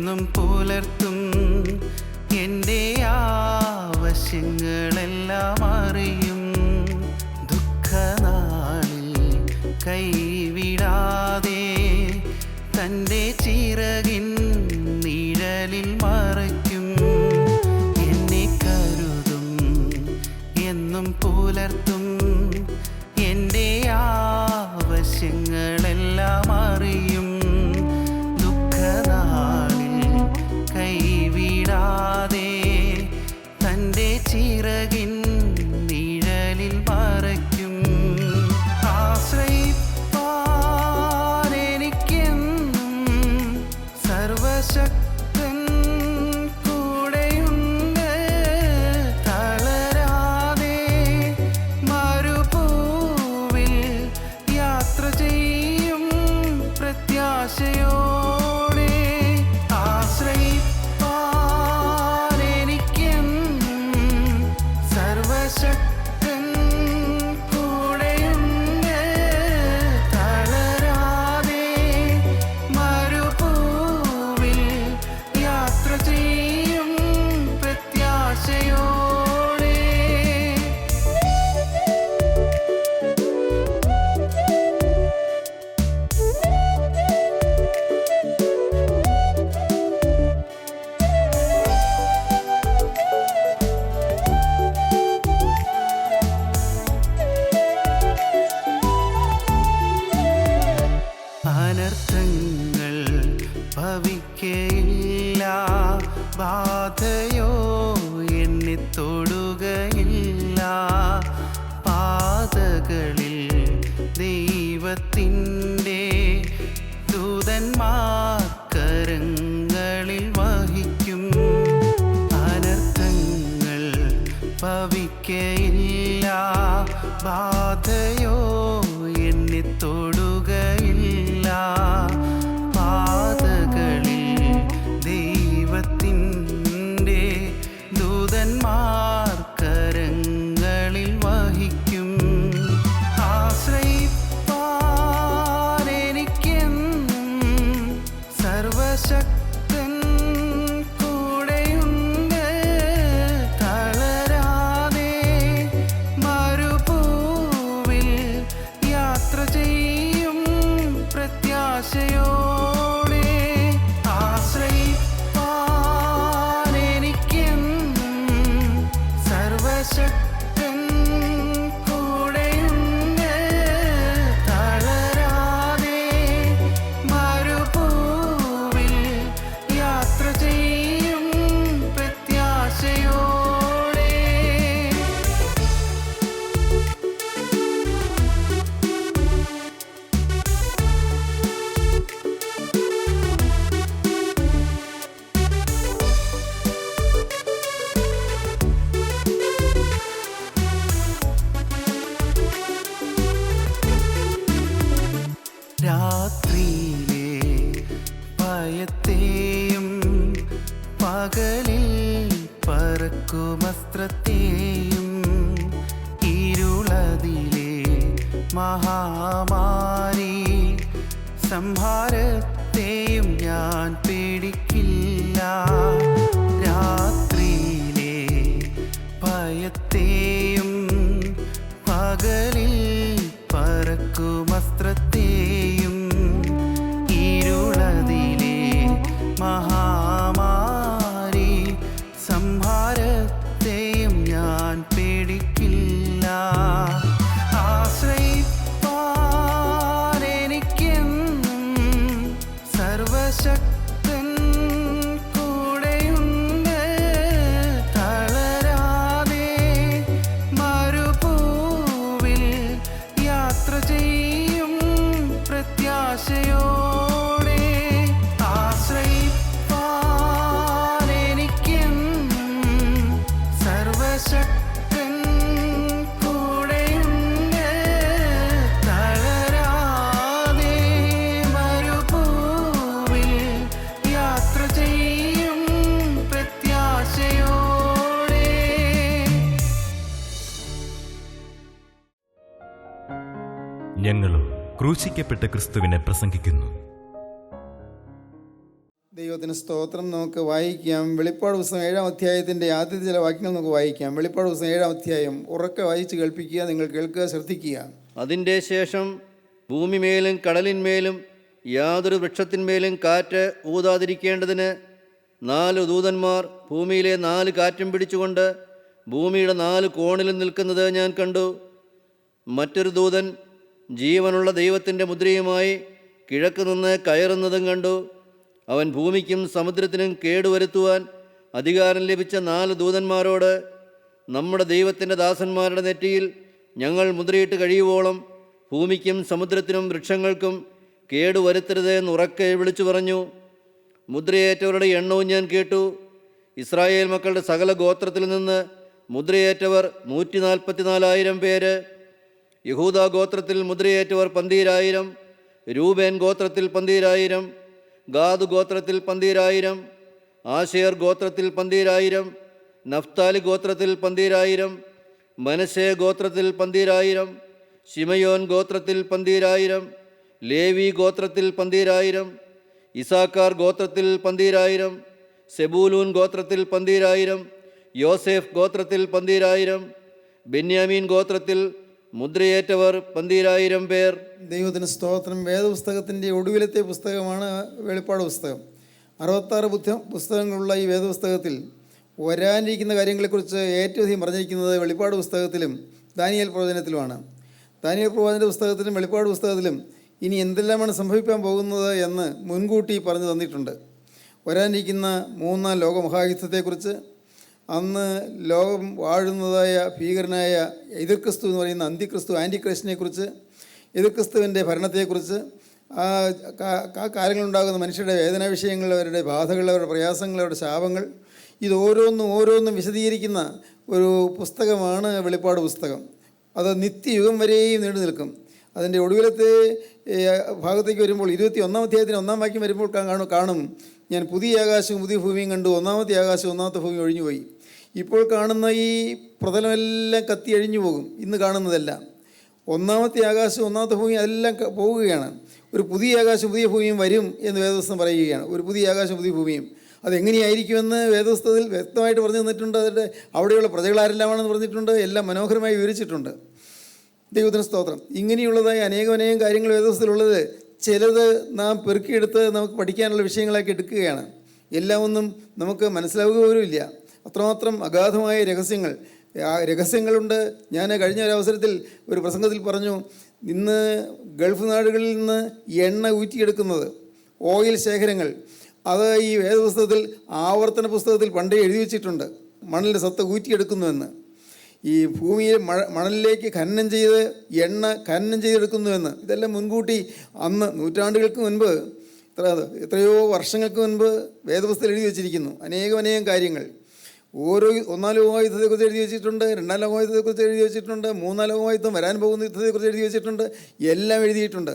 എന്നും പുലർത്തും എൻ്റെ ആവശ്യങ്ങളെല്ലാം അറിയും. ദുഃഖനാളിൽ കൈവിടാതെ തൻ്റെ ചിറകിൻ നിഴലിൽ മറയ്ക്കും. എന്നെ കരുതും എന്നും പുലർത്തും എൻ്റെ ആവശ്യങ്ങളെല്ലാം അറിയും. ദുഃഖനാളിൽ കൈവിടാതെ തൻ്റെ ചിറകിൻ നിഴലിൽ മറയ്ക്കും. ആശ്രയിപ്പാൻ എനിക്കെന്നും സർവശക്തൻ കൂടെയുണ്ട്. തളരാതെ മരുഭൂവിൽ യാത്ര ചെയ്യും പ്രത്യാശയോടെ. ആശ്രയിപ്പാൻ എനിക്കെന്നും സർവശക്തൻ കൂടെയുണ്ട്. തളരാതെ മരുഭൂവിൽ യാത്ര ചെയ്യും പ്രത്യാശയോടെ. അനർത്ഥങ്ങൾ ഭവിക്കയില്ല, ബാധയോ എന്നെ തൊടുകയില്ല. പാതകളിൽ ദൈവത്തിൻ്റെ ദൂതന്മാർ കരങ്ങളിൽ വഹിക്കും. അനർത്ഥങ്ങൾ ഭവിക്കയില്ല, ബാധയോ എന്നെ തൊടുകയില്ല. പാതകളിൽ ദൈവത്തിൻ്റെ ദൂതന്മാർ കരങ്ങളിൽ വഹിക്കും. ആശ്രയിപ്പാൻ എനിക്കെന്നും സർവശക്തൻ കൂടെയുണ്ട്. തളരാതെ മരുഭൂവിൽ യാത്ര ചെയ്യും പ്രത്യാശയോടെ. ആശ്രയിപ്പാൻ എനിക്കെന്നും സർവശക്തൻ കൂടെയുണ്ട്. തളരാതെ മരുഭൂവിൽ യാത്ര ചെയ്യും പ്രത്യാശയോടെ. രാത്രിയിലെ ഭയത്തെയും പകലിൽ പറക്കുമസ്ത്രത്തെയും ഇരുളതിലെ മഹാമാരി സംഹാരത്തെയും ഞാൻ പേടിക്കില്ല. രാത്രിയിലെ ഭയത്തെയും പകലിൽ പറക്കുമസ്ത്രത്തെയും ഇരുളതിലെ മഹാമാരി സംഹാരത്തെയും ഞാൻ പേടിക്കില്ല. ആശ്രയിപ്പാൻ എനിക്കെന്നും സർവശക്തൻ കൂടെയുണ്ട്. തളരാതെ മരുഭൂവിൽ യാത്ര ചെയ്യും പ്രത്യാശയോടെ. ആശ്രയിപ്പാൻ എനിക്കെന്നും സർവശക്തൻ കൂടെയുണ്ട്. തളരാതെ മരുഭൂവിൽ യാത്ര ചെയ്യും പ്രത്യാശയോടെ. ഞങ്ങളും ക്രൂശിക്കപ്പെട്ട ക്രിസ്തുവിനെ പ്രസംഗിക്കുന്നു. ദൈവത്തിന് സ്തോത്രം. നമുക്ക് വായിക്കാം. വെളിപ്പാട് പുസ്തകം 7-ാം അധ്യായത്തിൻ്റെ ആദ്യത്തെ ചില വാക്യങ്ങൾ നമുക്ക് വായിക്കാം. വെളിപ്പാട് പുസ്തകം 7-ാം അധ്യായം ഉറക്കെ വായിച്ച് കേൾപ്പിക്കുക. നിങ്ങൾ കേൾക്കുക, ശ്രദ്ധിക്കുക. അതിൻ്റെ ശേഷം ഭൂമിമേലും കടലിന്മേലും യാതൊരു വൃക്ഷത്തിന്മേലും കാറ്റ് ഊതാതിരിക്കേണ്ടതിന് 4 ദൂതന്മാർ ഭൂമിയിലെ 4 കാറ്റും പിടിച്ചുകൊണ്ട് ഭൂമിയുടെ 4 കോണിലും നിൽക്കുന്നത് ഞാൻ കണ്ടു. മറ്റൊരു ദൂതൻ ജീവനുള്ള ദൈവത്തിൻ്റെ മുദ്രയുമായി കിഴക്ക് നിന്ന് കയറുന്നതും കണ്ടു. അവൻ ഭൂമിക്കും സമുദ്രത്തിനും കേടുവരുത്തുവാൻ അധികാരം ലഭിച്ച 4 ദൂതന്മാരോട്, നമ്മുടെ ദൈവത്തിൻ്റെ ദാസന്മാരുടെ നെറ്റിയിൽ ഞങ്ങൾ മുദ്രയിട്ട് കഴിയുവോളം ഭൂമിക്കും സമുദ്രത്തിനും വൃക്ഷങ്ങൾക്കും കേടുവരുത്തരുത് എന്ന് ഉറക്കെ വിളിച്ചു പറഞ്ഞു. മുദ്രയേറ്റവരുടെ എണ്ണവും ഞാൻ കേട്ടു. ഇസ്രായേൽ മക്കളുടെ സകല ഗോത്രത്തിൽ നിന്ന് മുദ്രയേറ്റവർ 144,000 പേര്. യഹൂദാ ഗോത്രത്തിൽ മുദ്രയേറ്റവർ 12,000, രൂബേൻ ഗോത്രത്തിൽ 12,000, ഗാദ് ഗോത്രത്തിൽ 12,000, ആശേർ ഗോത്രത്തിൽ 12,000, നഫ്താലി ഗോത്രത്തിൽ 12,000, മനശ്ശെ ഗോത്രത്തിൽ 12,000, ശിമയോൻ ഗോത്രത്തിൽ 12,000, ലേവി ഗോത്രത്തിൽ 12,000, ഇസാക്കാർ ഗോത്രത്തിൽ 12,000, സെബൂലൂൻ ഗോത്രത്തിൽ 12,000, യോസേഫ് ഗോത്രത്തിൽ 12,000, ബെന്യാമീൻ ഗോത്രത്തിൽ മുദ്രയേറ്റവർ 12,000 പേർ. ദൈവത്തിന് സ്തോത്രം. വേദപുസ്തകത്തിൻ്റെ ഒടുവിലത്തെ പുസ്തകമാണ് വെളിപ്പാട് പുസ്തകം. 66 പുസ്തകങ്ങളുള്ള ഈ വേദപുസ്തകത്തിൽ വരാനിരിക്കുന്ന കാര്യങ്ങളെക്കുറിച്ച് ഏറ്റവും അധികം പറഞ്ഞിരിക്കുന്നത് വെളിപ്പാട് പുസ്തകത്തിലും ദാനിയേൽ പ്രവചനത്തിലുമാണ്. ദാനിയേൽ പ്രവചന പുസ്തകത്തിലും വെളിപ്പാട് പുസ്തകത്തിലും ഇനി എന്തെല്ലാമാണ് സംഭവിക്കാൻ പോകുന്നത് എന്ന് മുൻകൂട്ടി പറഞ്ഞു തന്നിട്ടുണ്ട്. വരാനിരിക്കുന്ന 3-ാം ലോകമഹായുദ്ധത്തെക്കുറിച്ച്, അന്ന് ലോകം വാഴുന്നതായ ഭീകരനായ എതിർക്രിസ്തു എന്ന് പറയുന്ന ആൻറ്റിക്രിസ്റ്റിനെക്കുറിച്ച്, എതിർക്രിസ്തുവിൻ്റെ ഭരണത്തെക്കുറിച്ച്, ആ കാലങ്ങളുണ്ടാകുന്ന മനുഷ്യരുടെ വേദനാ വിഷയങ്ങൾ, അവരുടെ ബാധകൾ, അവരുടെ പ്രയാസങ്ങൾ, അവരുടെ ശാപങ്ങൾ, ഇത് ഓരോന്നും വിശദീകരിക്കുന്ന ഒരു പുസ്തകമാണ് വെളിപ്പാട് പുസ്തകം. അത് നിത്യയുഗം വരെയും നീണ്ടു നിൽക്കും. അതിൻ്റെ ഒടുവിലത്തെ ഭാഗത്തേക്ക് വരുമ്പോൾ 21-ാം അധ്യായത്തിന് 1-ാം വാക്യം വരുമ്പോൾ കാണും, ഞാൻ പുതിയ ആകാശവും പുതിയ ഭൂമിയും കണ്ടു, 1-ാമത്തെ ആകാശവും 1-ാമത്തെ ഭൂമി ഒഴിഞ്ഞുപോയി. ഇപ്പോൾ കാണുന്ന ഈ പ്രതലമെല്ലാം കത്തി അഴിഞ്ഞു പോകും. ഇന്ന് കാണുന്നതെല്ലാം 1-ാമത്തെ ആകാശവും 1-ാമത്തെ ഭൂമിയും അതെല്ലാം പോവുകയാണ്. ഒരു പുതിയ ആകാശവും പുതിയ ഭൂമിയും വരും എന്ന് വേദപുസ്തകം പറയുകയാണ്. ഒരു പുതിയ ആകാശവും പുതിയ ഭൂമിയും അതെങ്ങനെയായിരിക്കുമെന്ന് വേദപുസ്തകത്തിൽ വ്യക്തമായിട്ട് പറഞ്ഞു തന്നിട്ടുണ്ട്. അതിൻ്റെ അവിടെയുള്ള പ്രജകളാരെല്ലാമാണെന്ന് പറഞ്ഞിട്ടുണ്ട്. എല്ലാം മനോഹരമായി വിവരിച്ചിട്ടുണ്ട്. ദൈവത്തിന് സ്തോത്രം. ഇങ്ങനെയുള്ളതായ അനേകം കാര്യങ്ങൾ വേദപുസ്തകത്തിലുള്ളത് ചിലത് നാം പെറുക്കിയെടുത്ത് നമുക്ക് പഠിക്കാനുള്ള വിഷയങ്ങളാക്കി എടുക്കുകയാണ്. എല്ലാം ഒന്നും നമുക്ക് മനസ്സിലാവുക പോലുമില്ല. അത്രമാത്രം അഗാധമായ രഹസ്യങ്ങളുണ്ട്. ഞാൻ കഴിഞ്ഞ ഒരു അവസരത്തിൽ ഒരു പ്രസംഗത്തിൽ പറഞ്ഞു, ഇന്ന് ഗൾഫ് നാടുകളിൽ നിന്ന് എണ്ണ ഊറ്റിയെടുക്കുന്നത്, ഓയിൽ ശേഖരങ്ങൾ, അത് ഈ വേദപുസ്തകത്തിൽ ആവർത്തന പുസ്തകത്തിൽ പണ്ടേ എഴുതി വച്ചിട്ടുണ്ട്. മണലിൻ്റെ സത്ത ഊറ്റിയെടുക്കുന്നുവെന്ന്, ഈ ഭൂമിയിൽ മണലിലേക്ക് ഖനനം ചെയ്ത് എണ്ണ ഖനനം ചെയ്തെടുക്കുന്നുവെന്ന്. ഇതെല്ലാം മുൻകൂട്ടി അന്ന് നൂറ്റാണ്ടുകൾക്ക് മുൻപ്, എത്രയോ വർഷങ്ങൾക്ക് മുൻപ് വേദപുസ്തകം എഴുതി വച്ചിരിക്കുന്നു. അനേകം കാര്യങ്ങൾ. ഒന്നാം ലോകയുദ്ധത്തെക്കുറിച്ച് എഴുതി വെച്ചിട്ടുണ്ട്, 2-ാം ലോകയുദ്ധത്തെക്കുറിച്ച് എഴുതി വെച്ചിട്ടുണ്ട്, 3-ാം ലോകയുദ്ധം വരാൻ പോകുന്ന യുദ്ധത്തെക്കുറിച്ച് എഴുതി വെച്ചിട്ടുണ്ട്. എല്ലാം എഴുതിയിട്ടുണ്ട്.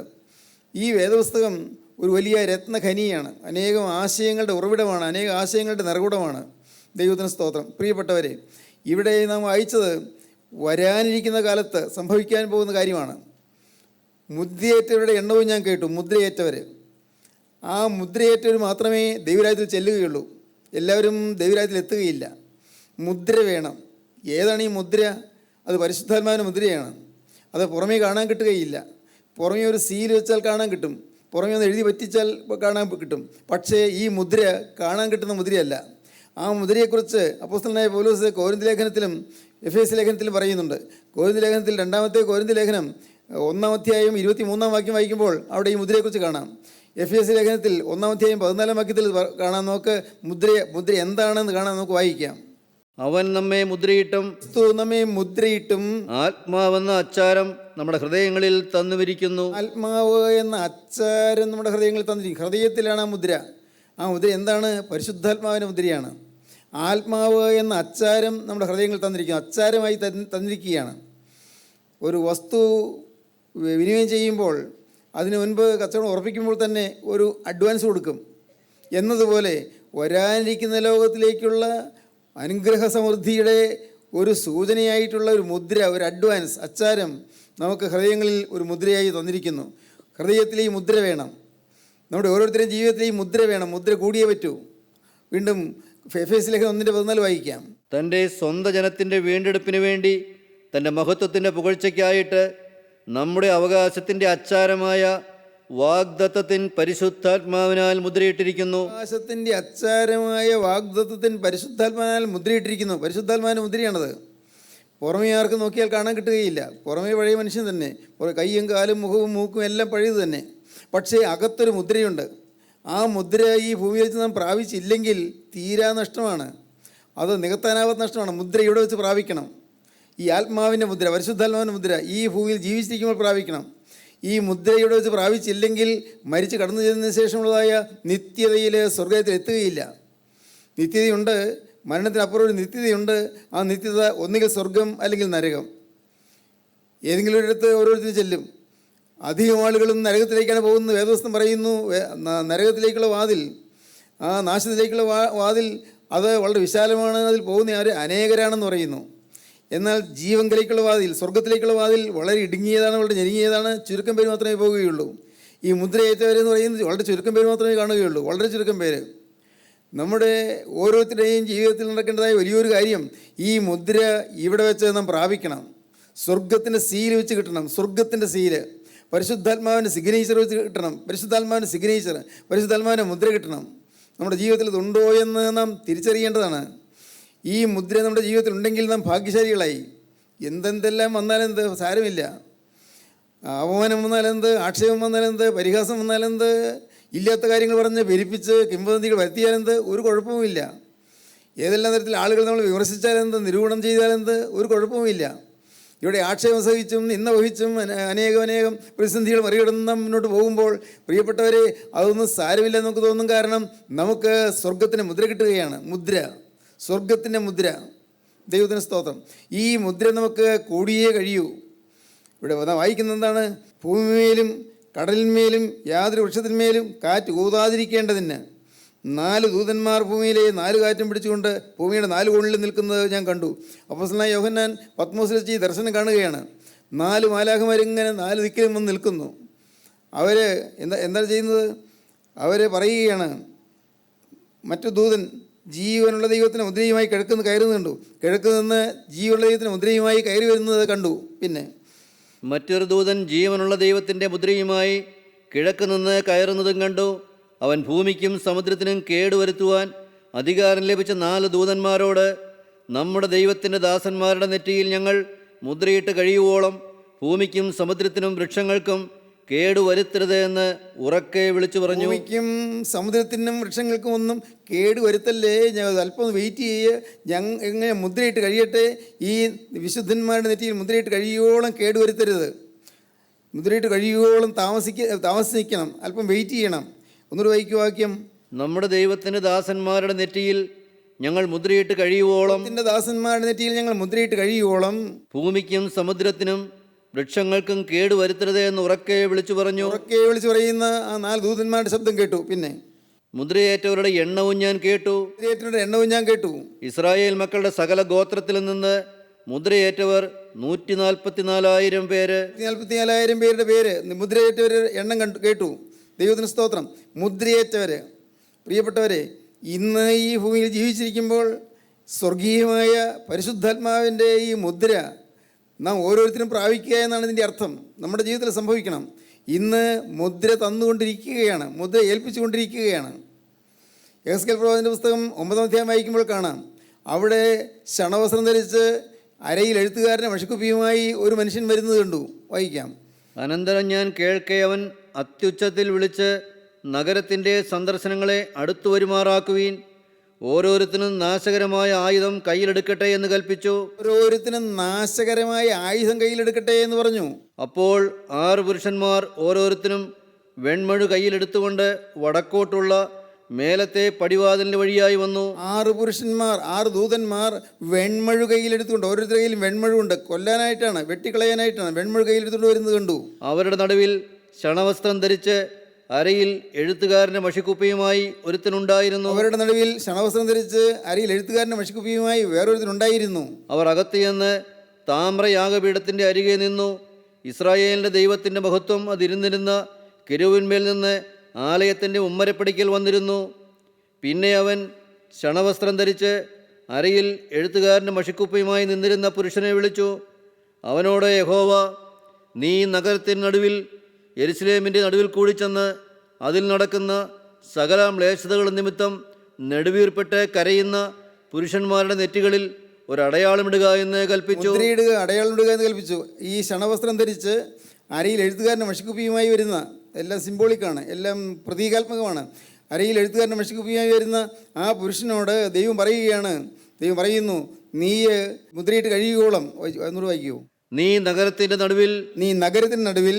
ഈ വേദപുസ്തകം ഒരു വലിയ രത്നഖനിയാണ്. അനേകം ആശയങ്ങളുടെ ഉറവിടമാണ്, അനേകം ആശയങ്ങളുടെ നിറകുടമാണ്. ദൈവത്തിന് സ്തോത്രം. പ്രിയപ്പെട്ടവരെ, ഇവിടെ നാം വായിച്ചത് വരാനിരിക്കുന്ന കാലത്ത് സംഭവിക്കാൻ പോകുന്ന കാര്യമാണ്. മുദ്രയേറ്റവരുടെ എണ്ണവും ഞാൻ കേട്ടു. മുദ്രയേറ്റവർ, ആ മുദ്രയേറ്റവർ മാത്രമേ ദൈവരാജ്യത്തിൽ ചെല്ലുകയുള്ളൂ. എല്ലാവരും ദൈവരാജ്യത്തിൽ എത്തുകയില്ല. മുദ്ര വേണം. ഏതാണ് ഈ മുദ്ര? അത് പരിശുദ്ധാത്മാവിൻ്റെ മുദ്രയാണ്. അത് പുറമേ കാണാൻ കിട്ടുകയില്ല. പുറമേ ഒരു സീൽ വെച്ചാൽ കാണാൻ കിട്ടും, പുറമേ ഒന്ന് എഴുതി പറ്റിച്ചാൽ കാണാൻ കിട്ടും. പക്ഷേ ഈ മുദ്ര കാണാൻ കിട്ടുന്ന മുദ്രയല്ല. ആ മുദ്രയെക്കുറിച്ച് അപ്പോസ്തലനായ പൗലോസ് കോരിന്ത് ലേഖനത്തിലും എഫേസ്യ ലേഖനത്തിലും പറയുന്നുണ്ട്. കോരിന്ത് ലേഖനത്തിൽ 2-ാമത്തെ കോരിന്ത് ലേഖനം 1-ാം അധ്യായം 23-ാം വാക്യം വായിക്കുമ്പോൾ അവിടെ ഈ മുദ്രയെക്കുറിച്ച് കാണാം. എഫേസ്യ ലേഖനത്തിൽ 1-ാം അധ്യായം 14-ാം വാക്യത്തിൽ കാണാൻ നമുക്ക് മുദ്ര എന്താണെന്ന് കാണാൻ നമുക്ക് വായിക്കാം. അവൻ നമ്മെ മുദ്രയിട്ടും ആത്മാവെന്ന അച്ചാരം നമ്മുടെ ഹൃദയങ്ങളിൽ തന്നുവിരിക്കുന്നു. ആത്മാവ് എന്ന അച്ചാരം നമ്മുടെ ഹൃദയങ്ങളിൽ തന്നിരിക്കും. ഹൃദയത്തിലാണ് ആ മുദ്ര. ആ മുദ്ര എന്താണ്? പരിശുദ്ധാത്മാവിൻ്റെ മുദ്രയാണ്. ആത്മാവ് എന്ന അച്ചാരം നമ്മുടെ ഹൃദയങ്ങളിൽ തന്നിരിക്കുന്നു. അച്ചാരമായി തന്നിരിക്കുകയാണ്. ഒരു വസ്തു വിനിമയം ചെയ്യുമ്പോൾ അതിനു മുൻപ് കച്ചവടം ഉറപ്പിക്കുമ്പോൾ തന്നെ ഒരു അഡ്വാൻസ് കൊടുക്കും. എന്നതുപോലെ വരാനിരിക്കുന്ന ലോകത്തിലേക്കുള്ള അനുഗ്രഹ സമൃദ്ധിയുടെ ഒരു സൂചനയായിട്ടുള്ള ഒരു മുദ്ര, ഒരു അഡ്വാൻസ്, അച്ചാരം നമുക്ക് ഹൃദയങ്ങളിൽ ഒരു മുദ്രയായി തന്നിരിക്കുന്നു. ഹൃദയത്തിൽ ഈ മുദ്ര വേണം. നമ്മുടെ ഓരോരുത്തരുടെയും ജീവിതത്തിൽ ഈ മുദ്ര വേണം, മുദ്ര കൂടിയേ പറ്റൂ. വീണ്ടും എഫേസ്യ ലേഖനം 1:14 വായിക്കാം. തൻ്റെ സ്വന്തം ജനത്തിൻ്റെ വീണ്ടെടുപ്പിന് വേണ്ടി തൻ്റെ മഹത്വത്തിൻ്റെ പുകഴ്ചയ്ക്കായിട്ട് നമ്മുടെ അവകാശത്തിൻ്റെ അച്ചാരമായ വാഗ്ദത്തത്തിൻ പരിശുദ്ധാത്മാവിനാൽ മുദ്രയിട്ടിരിക്കുന്നു. അവകാശത്തിൻ്റെ അച്ചാരമായ വാഗ്ദത്തത്തിൻ പരിശുദ്ധാത്മാവിനാൽ മുദ്രയിട്ടിരിക്കുന്നു. പരിശുദ്ധാത്മാവിൻ്റെ മുദ്രയാണത്. പുറമേ ആർക്കും നോക്കിയാൽ കാണാൻ കിട്ടുകയില്ല. പുറമേ പഴയ മനുഷ്യൻ തന്നെ, കൈയും കാലും മുഖവും മൂക്കും എല്ലാം പഴയത് തന്നെ. പക്ഷേ അകത്തൊരു മുദ്രയുണ്ട്. ആ മുദ്ര ഈ ഭൂമിയിൽ വെച്ച് നാം പ്രാപിച്ചില്ലെങ്കിൽ തീരാ നഷ്ടമാണ്. അത് നികത്താനാവാത്ത നഷ്ടമാണ്. മുദ്ര ഇവിടെ വെച്ച് പ്രാപിക്കണം. ഈ ആത്മാവിൻ്റെ മുദ്ര, പരിശുദ്ധാത്മാവിൻ്റെ മുദ്ര ഈ ഭൂമിയിൽ ജീവിച്ചിരിക്കുമ്പോൾ പ്രാപിക്കണം. ഈ മുദ്ര ഇവിടെ വെച്ച് പ്രാപിച്ചില്ലെങ്കിൽ മരിച്ച് കടന്നു ചെന്നതിന് ശേഷമുള്ളതായ നിത്യതയിൽ സ്വർഗത്തിൽ എത്തുകയില്ല. നിത്യതയുണ്ട്, മരണത്തിനപ്പുറം ഒരു നിത്യതയുണ്ട്. ആ നിത്യത ഒന്നുകിൽ സ്വർഗം അല്ലെങ്കിൽ നരകം. ഏതെങ്കിലും ഒരിടത്ത് ഓരോരുത്തരും ചെല്ലും. അധികം ആളുകളും നരകത്തിലേക്കാണ് പോകുന്നത്. വേദവസ്തം പറയുന്നു, നരകത്തിലേക്കുള്ള വാതിൽ, ആ നാശത്തിലേക്കുള്ള വാതിൽ അത് വളരെ വിശാലമാണ്, അതിൽ പോകുന്ന ആര് അനേകരാണെന്ന് പറയുന്നു. എന്നാൽ ജീവങ്കിലേക്കുള്ള വാതിൽ, സ്വർഗത്തിലേക്കുള്ള വാതിൽ വളരെ ഇടുങ്ങിയതാണ്, വളരെ ഞെരുങ്ങിയതാണ്. ചുരുക്കം പേര് മാത്രമേ പോവുകയുള്ളൂ. ഈ മുദ്രയേറ്റവരെന്ന് പറയുന്നത് വളരെ ചുരുക്കം പേര് മാത്രമേ കാണുകയുള്ളൂ, വളരെ ചുരുക്കം പേര്. നമ്മുടെ ഓരോരുത്തരുടെയും ജീവിതത്തിൽ നടക്കേണ്ടതായ വലിയൊരു കാര്യം ഈ മുദ്ര ഇവിടെ വെച്ച് നാം പ്രാപിക്കണം. സ്വർഗത്തിൻ്റെ സീല് വെച്ച് കിട്ടണം. സ്വർഗത്തിൻ്റെ സീല്, പരിശുദ്ധാത്മാവിൻ്റെ സിഗ്നേച്ചർ വെച്ച് കിട്ടണം. പരിശുദ്ധാത്മാവിൻ്റെ സിഗ്നേച്ചർ, പരിശുദ്ധാത്മാവിൻ്റെ മുദ്ര കിട്ടണം. നമ്മുടെ ജീവിതത്തിൽ ഇതുണ്ടോ എന്ന് നാം തിരിച്ചറിയേണ്ടതാണ്. ഈ മുദ്ര നമ്മുടെ ജീവിതത്തിൽ ഉണ്ടെങ്കിൽ നാം ഭാഗ്യശാലികളായി. എന്തെല്ലാം വന്നാലെന്ത്, സാരമില്ല. അപമാനം വന്നാലെന്ത്, ആക്ഷേപം വന്നാലെന്ത്, പരിഹാസം വന്നാലെന്ത്, ഇല്ലാത്ത കാര്യങ്ങൾ പറഞ്ഞ് പെരുപ്പിച്ച് കിംവദന്തികൾ വരുത്തിയാലെന്ത്, ഒരു കുഴപ്പവുമില്ല. ഏതെല്ലാം തരത്തിൽ ആളുകൾ നമ്മൾ വിമർശിച്ചാലെന്ത്, നിരൂപണം ചെയ്താലെന്ത്, ഒരു കുഴപ്പവുമില്ല. ഇവിടെ ആക്ഷേപം സഹിച്ചും നിന്ന വഹിച്ചും അനേകം പ്രതിസന്ധികൾ മറികടന്ന് മുന്നോട്ട് പോകുമ്പോൾ പ്രിയപ്പെട്ടവരെ, അതൊന്നും സാരമില്ല നമുക്ക് തോന്നും. കാരണം നമുക്ക് സ്വർഗത്തിൻ്റെ മുദ്ര കിട്ടുകയാണ്. മുദ്ര, സ്വർഗത്തിൻ്റെ മുദ്ര. ദൈവത്തിന് സ്തോത്രം. ഈ മുദ്ര നമുക്ക് കൂടിയേ കഴിയൂ. ഇവിടെ വായിക്കുന്നത് എന്താണ്? ഭൂമിമേലും കടലിന്മേലും യാതൊരു വൃക്ഷത്തിന്മേലും കാറ്റ് ഊതാതിരിക്കേണ്ടതിന് 4 ദൂതന്മാർ ഭൂമിയിലെ 4 കാറ്റും പിടിച്ചുകൊണ്ട് ഭൂമിയുടെ 4 കോണിൽ നിൽക്കുന്നത് ഞാൻ കണ്ടു. അപ്പോസ്തലനായ യോഹന്നാൻ പത്മോസിൽ വെച്ച് ഈ ദർശനം കാണുകയാണ്. 4 മാലാഖമാരിങ്ങനെ 4 ദിക്കിലും വന്ന് നിൽക്കുന്നു. അവർ എന്താണ് ചെയ്യുന്നത്? അവർ പറയുകയാണ്, മറ്റു ദൂതൻ ജീവനുള്ള ദൈവത്തിന് മുദ്രയുമായി കയറുന്നുണ്ട്. കിഴക്ക് നിന്ന് ജീവനുള്ള ദൈവത്തിന് മുദ്രയുമായി കയറി വരുന്നത് കണ്ടു. പിന്നെ മറ്റൊരു ദൂതൻ ജീവനുള്ള ദൈവത്തിൻ്റെ മുദ്രയുമായി കിഴക്ക് നിന്ന് കയറുന്നതും കണ്ടു. അവൻ ഭൂമിക്കും സമുദ്രത്തിനും കേടുവരുത്തുവാൻ അധികാരം ലഭിച്ച 4 ദൂതന്മാരോട്, നമ്മുടെ ദൈവത്തിൻ്റെ ദാസന്മാരുടെ നെറ്റിയിൽ ഞങ്ങൾ മുദ്രയിട്ട് കഴിയുവോളം ഭൂമിക്കും സമുദ്രത്തിനും വൃക്ഷങ്ങൾക്കും കേടുവരുത്തരുത് എന്ന് ഉറക്കെ വിളിച്ചു പറഞ്ഞു. ഭൂമിക്കും സമുദ്രത്തിനും വൃക്ഷങ്ങൾക്കും ഒന്നും കേടുവരുത്തല്ലേ, ഞങ്ങൾ അല്പം വെയിറ്റ് ചെയ്യുക, എങ്ങനെ മുദ്രയിട്ട് കഴിയട്ടെ. ഈ വിശുദ്ധന്മാരുടെ നെറ്റിയിൽ മുദ്രയിട്ട് കഴിയോളം കേടുവരുത്തരുത്. മുദ്രയിട്ട് കഴിയോളം താമസിക്കണം, അല്പം വെയിറ്റ് ചെയ്യണം. ഒന്നൊരു വാക്യം, നമ്മുടെ ദൈവത്തിൻ്റെ ദാസന്മാരുടെ നെറ്റിയിൽ ഞങ്ങൾ മുദ്രയിട്ട് കഴിയുവോളം, ദാസന്മാരുടെ നെറ്റിയിൽ ഞങ്ങൾ മുദ്രയിട്ട് കഴിയുവോളം ഭൂമിക്കും സമുദ്രത്തിനും വൃക്ഷങ്ങൾക്കും കേടുവരുത്തരുത് എന്ന് ഉറക്കെ വിളിച്ചു പറഞ്ഞു. ഉറക്കെ വിളിച്ചു പറയുന്ന ആ 4 ദൂതന്മാരുടെ ശബ്ദം കേട്ടു. പിന്നെ മുദ്രയേറ്റവരുടെ എണ്ണവും ഞാൻ കേട്ടു. ഇസ്രായേൽ മക്കളുടെ സകല ഗോത്രത്തിൽ നിന്ന് മുദ്രയേറ്റവർ 144,000 പേര്. 144,000 പേരുടെ പേര്, മുദ്രയേറ്റവർ എണ്ണം കേട്ടു. ദൈവത്തിന് സ്തോത്രം. മുദ്രയേറ്റവർ, പ്രിയപ്പെട്ടവരെ, ഇന്ന് ഈ ഭൂമിയിൽ ജീവിച്ചിരിക്കുമ്പോൾ സ്വർഗീയമായ പരിശുദ്ധാത്മാവിൻ്റെ ഈ മുദ്ര നാം ഓരോരുത്തരും പ്രാപിക്കുക എന്നാണ് ഇതിൻ്റെ അർത്ഥം. നമ്മുടെ ജീവിതത്തിൽ സംഭവിക്കണം. ഇന്ന് മുദ്ര തന്നുകൊണ്ടിരിക്കുകയാണ്, മുദ്ര ഏൽപ്പിച്ചുകൊണ്ടിരിക്കുകയാണ്. യെഹെസ്കേൽ പ്രവാചകന്റെ പുസ്തകം 9-ാം അധ്യായം വായിക്കുമ്പോൾ കാണാം, അവിടെ ശണവസ്ത്രം ധരിച്ച് അരയിൽ എഴുത്തുകാരനെ മഷിക്കുപ്പിയുമായി ഒരു മനുഷ്യൻ വരുന്നത് കണ്ടു. വായിക്കാം. അനന്തരം ഞാൻ കേൾക്കെ അവൻ അത്യുച്ചത്തിൽ വിളിച്ച്, നഗരത്തിൻ്റെ സന്ദർശനങ്ങളെ അടുത്തു വരുമാറാക്കുവീൻ, ഓരോരുത്തരും നാശകരമായ ആയുധം കയ്യിലെടുക്കട്ടെ എന്ന് കൽപ്പിച്ചു. ഓരോരുത്തരും നാശകരമായ ആയുധം കയ്യിലെടുക്കട്ടെ എന്ന് പറഞ്ഞു. അപ്പോൾ 6 പുരുഷന്മാർ ഓരോരുത്തരും വെൺമഴു കയ്യിലെടുത്തുകൊണ്ട് വടക്കോട്ടുള്ള മേലത്തെ പടിവാതിലിന് വഴിയായി വന്നു. 6 പുരുഷന്മാർ, 6 ദൂതന്മാർ വെൺമഴു കയ്യിലെടുത്തുകൊണ്ട്, ഓരോരുത്തരുടെ കയ്യിലും വെൺമഴുണ്ട്, കൊല്ലാനായിട്ടാണ്, വെട്ടിക്കളയാനായിട്ടാണ് വെൺമഴു കയ്യിലെടുത്തുകൊണ്ട് വരുന്നത് കണ്ടു. അവരുടെ നടുവിൽ ശണവസ്ത്രം ധരിച്ച് അരയിൽ എഴുത്തുകാരൻ്റെ മഷിക്കുപ്പിയുമായി ഒരുത്തനുണ്ടായിരുന്നു. അവരുടെ നടുവിൽ ശണവസ്ത്രം ധരിച്ച് അരയിൽ എഴുത്തുകാരൻ്റെ മഷിക്കുപ്പിയുമായി വേറൊരുത്തനുണ്ടായിരുന്നു. അവർ അകത്ത് ചെന്ന് താമ്രയാഗപീഠത്തിൻ്റെ അരികെ നിന്നു. ഇസ്രായേലിൻ്റെ ദൈവത്തിൻ്റെ മഹത്വം അതിരുന്നിരുന്ന കെരൂബിന്മേൽ നിന്ന് ആലയത്തിൻ്റെ ഉമ്മരപ്പടിക്കൽ വന്നിരുന്നു. പിന്നെ അവൻ ശണവസ്ത്രം ധരിച്ച് അരയിൽ എഴുത്തുകാരൻ്റെ മഷിക്കുപ്പയുമായി നിന്നിരുന്ന പുരുഷനെ വിളിച്ചു. അവനോട് യഹോവ, നീ നഗരത്തിന് നടുവിൽ യെരുശലേമിൻ്റെ നടുവിൽ കൂടി ചെന്ന് അതിൽ നടക്കുന്ന സകല മ്ലേച്ഛതകൾ നിമിത്തം നെടുവീർപ്പെട്ട് കരയുന്ന പുരുഷന്മാരുടെ നെറ്റികളിൽ ഒരടയാളമിടുക എന്ന് കൽപ്പിച്ചു. മുദ്രയിടുക, അടയാളമിടുക എന്ന് കൽപ്പിച്ചു. ഈ ശണവസ്ത്രം ധരിച്ച് അരയിൽ എഴുത്തുകാരൻ്റെ മഷിക്കുപ്പിയുമായി വരുന്ന, എല്ലാം സിംബോളിക്കാണ്, എല്ലാം പ്രതീകാത്മകമാണ്. അരയിൽ എഴുത്തുകാരൻ്റെ മഷിക്കുപ്പിയുമായി വരുന്ന ആ പുരുഷനോട് ദൈവം പറയുന്നു, നീ മുദ്രയിട്ട് കഴിയുകോളം, എന്നോട് വായിക്കൂ, നീ നഗരത്തിൻ്റെ നടുവിൽ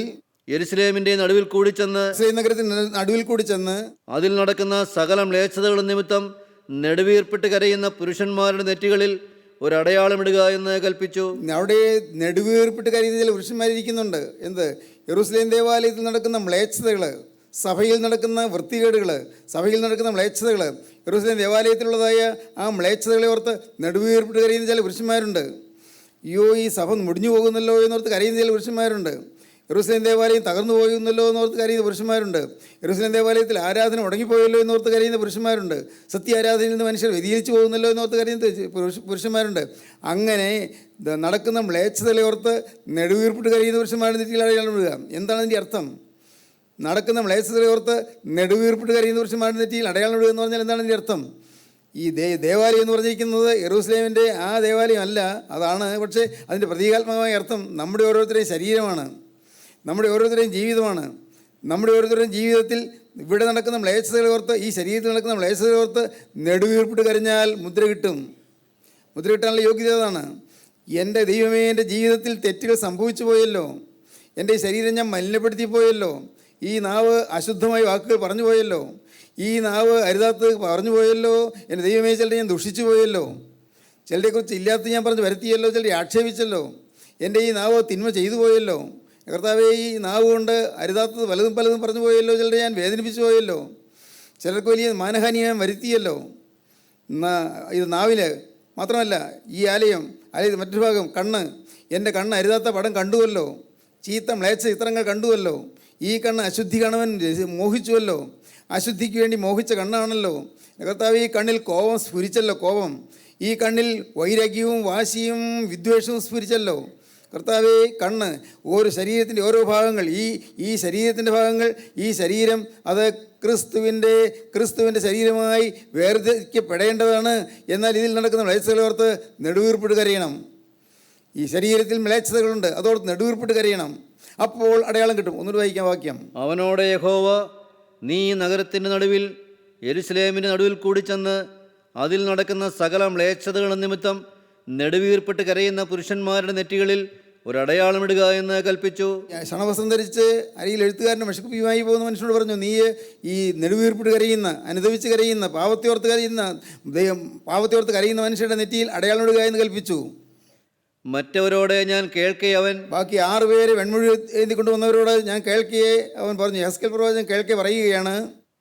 യെരുശലേമിൻ്റെ നടുവിൽ കൂടി ചെന്ന് നഗരത്തിൻ്റെ നടുവിൽ കൂടി ചെന്ന് അതിൽ നടക്കുന്ന സകല മ്ലേച്ഛതകൾ നിമിത്തം നെടുവീർപ്പിട്ട് കരയുന്ന പുരുഷന്മാരുടെ നെറ്റികളിൽ ഒരടയാളമിടുക എന്ന് കൽപ്പിച്ചു. അവിടെ നെടുവീർപ്പിട്ട് കരയുന്ന ചില പുരുഷന്മാരിയ്ക്കുന്നുണ്ട്. എന്ത്? യെരൂശലേം ദേവാലയത്തിൽ നടക്കുന്ന മ്ലേച്ഛതകൾ, സഭയിൽ നടക്കുന്ന വൃത്തികേടുകൾ, സഭയിൽ നടക്കുന്ന മ്ലേച്ഛതകൾ, യെരൂശലേം ദേവാലയത്തിലുള്ളതായ ആ മ്ലേച്ഛതകളെ ഓർത്ത് നെടുവീർപ്പിട്ട് കരയുന്ന ചില പുരുഷന്മാരുണ്ട്. അയ്യോ, ഈ സഭ മുടിഞ്ഞു പോകുന്നല്ലോ എന്നോർത്ത് കരയുന്ന ചില പുരുഷന്മാരുണ്ട്. യെരൂശലേം ദേവാലയം തകർന്നു പോകുന്നല്ലോ എന്നോർത്ത് കരയുന്ന പുരുഷന്മാരുണ്ട്. യെരൂശലേം ദേവാലയത്തിൽ ആരാധന മുടങ്ങിപ്പോയല്ലോ എന്നോർത്ത് കരയുന്ന പുരുഷന്മാരുണ്ട്. സത്യാരാധനയിൽ നിന്ന് മനുഷ്യർ വ്യതിചലിച്ചു പോകുന്നല്ലോ എന്നോർത്ത് കരയുന്ന പുരുഷന്മാരുണ്ട്. അങ്ങനെ നടക്കുന്ന മ്ലേച്ഛതകളെ ഓർത്ത് നെടുവീർപ്പിട്ട് കരയുന്ന പുരുഷന്മാരുടെ നെറ്റിയിൽ അടയാളമിടുക. എന്താണ് അതിൻ്റെ അർത്ഥം? നടക്കുന്ന മ്ലേച്ഛതകളെ ഓർത്ത് നെടുവീർപ്പിട്ട് കരയുന്ന പുരുഷന്മാരുടെ നെറ്റിയിൽ അടയാളമിടുക എന്ന് പറഞ്ഞാൽ എന്താണ് അതിൻ്റെ അർത്ഥം? ഈ ദേവാലയം എന്ന് പറഞ്ഞിരിക്കുന്നത് യെരൂശലേമിൻ്റെ ആ ദേവാലയം അല്ല, അതാണ്. പക്ഷേ അതിൻ്റെ പ്രതീകാത്മകമായ അർത്ഥം നമ്മുടെ ഓരോരുത്തരുടെയും ശരീരമാണ്, നമ്മുടെ ഓരോരുത്തരുടെയും ജീവിതമാണ്. നമ്മുടെ ഓരോരുത്തരുടെയും ജീവിതത്തിൽ ഇവിടെ നടക്കുന്ന മ്ലേച്ഛതകളെ ഓർത്ത്, ഈ ശരീരത്തിൽ നടക്കുന്ന മ്ലേച്ഛതകളെ ഓർത്ത് നെടുവീർപ്പിട്ട് കരഞ്ഞാൽ മുദ്ര കിട്ടും. മുദ്ര കിട്ടാനുള്ള യോഗ്യത അതാണ്. എൻ്റെ ദൈവമേ, എൻ്റെ ജീവിതത്തിൽ തെറ്റുകൾ സംഭവിച്ചു പോയല്ലോ, എൻ്റെ ശരീരം ഞാൻ മലിനപ്പെടുത്തി പോയല്ലോ, ഈ നാവ് അശുദ്ധമായ വാക്കുകൾ പറഞ്ഞു പോയല്ലോ, ഈ നാവ് അരുതാത്ത് പറഞ്ഞു പോയല്ലോ, എൻ്റെ ദൈവമേ, ചിലരെ ഞാൻ ദുഷിച്ചു പോയല്ലോ, ചിലരെക്കുറിച്ച് ഇല്ലാത്ത ഞാൻ പറഞ്ഞ് വരുത്തിയല്ലോ, ചിലരെ ആക്ഷേപിച്ചല്ലോ, എൻ്റെ ഈ നാവ് തിന്മ ചെയ്തു പോയല്ലോ, കർത്താവേ, ഈ നാവ് കൊണ്ട് അരുതാത്തത് പലതും പറഞ്ഞു പോയല്ലോ, ചിലരെ ഞാൻ വേദനിപ്പിച്ചു പോയല്ലോ, ചിലർക്ക് വലിയ മാനഹാനി ഞാൻ വരുത്തിയല്ലോ. ഇത് നാവിന് മാത്രമല്ല, ഈ ആലയത്തിൽ മറ്റൊരു ഭാഗം എൻ്റെ കണ്ണ് അരുതാത്ത പടം കണ്ടുവല്ലോ, ചീത്ത മ്ലേച്ഛ ചിത്രങ്ങൾ കണ്ടുവല്ലോ, ഈ കണ്ണ് അശുദ്ധി കാണുവാൻ മോഹിച്ചുവല്ലോ, അശുദ്ധിക്ക് വേണ്ടി മോഹിച്ച കണ്ണാണല്ലോ. കർത്താവ്, ഈ കണ്ണിൽ കോപം സ്ഫുരിച്ചല്ലോ, ഈ കണ്ണിൽ വൈരാഗ്യവും വാശിയും വിദ്വേഷവും സ്ഫുരിച്ചല്ലോ. കർത്താവേ, കണ്ണ്, ഓരോ ശരീരത്തിൻ്റെ ഓരോ ഭാഗങ്ങൾ, ഈ ശരീരത്തിൻ്റെ ഭാഗങ്ങൾ, ഈ ശരീരം അത് ക്രിസ്തുവിൻ്റെ ശരീരമായി വേർതിരിക്കപ്പെടേണ്ടതാണ്. എന്നാൽ ഇതിൽ നടക്കുന്ന മ്ലേച്ഛതകളെ ഓർത്ത് നെടുവീർപ്പിട്ട് കരയണം. ഈ ശരീരത്തിൽ മ്ലേച്ഛതകളുണ്ട്, അതോർത്ത് നെടുവീർപ്പിട്ട് കരയണം. അപ്പോൾ അടയാളം കിട്ടും. ഒന്നുകൂടി വായിക്കാം വാക്യം. അവനോട് യഹോവ, നീ നഗരത്തിൻ്റെ നടുവിൽ യെരുശലേമിൻ്റെ നടുവിൽ കൂടി ചെന്ന് അതിൽ നടക്കുന്ന സകല മ്ലേച്ഛതകൾ നിമിത്തം നെടുവീർപ്പിട്ട് കരയുന്ന പുരുഷന്മാരുടെ നെറ്റികളിൽ ഒരടയാളമിടുക എന്ന് കൽപ്പിച്ചു. ശണവസ്ത്രം ധരിച്ച് അരിയിൽ എഴുത്തുകാരൻ്റെ മഷിക്കുപ്പിയുമായി പോകുന്ന മനുഷ്യനോട് പറഞ്ഞു, നീ ഈ നെടുവീർപ്പിട്ട് കരയുന്ന, അനുദവിച്ച് കരയുന്ന, പാവത്തോർത്ത് കരയുന്ന മനുഷ്യരുടെ നെറ്റിയിൽ അടയാളമിടുക എന്ന് കൽപ്പിച്ചു. മറ്റവരോട് ഞാൻ കേൾക്കെ അവൻ, ബാക്കി 6 പേര് വെൺമൊഴി എഴുതി കൊണ്ടുവന്നവരോട് ഞാൻ കേൾക്കെ അവൻ പറഞ്ഞു, യെഹെസ്കേൽ പ്രവാചകൻ കേൾക്കെ പറയുകയാണ്,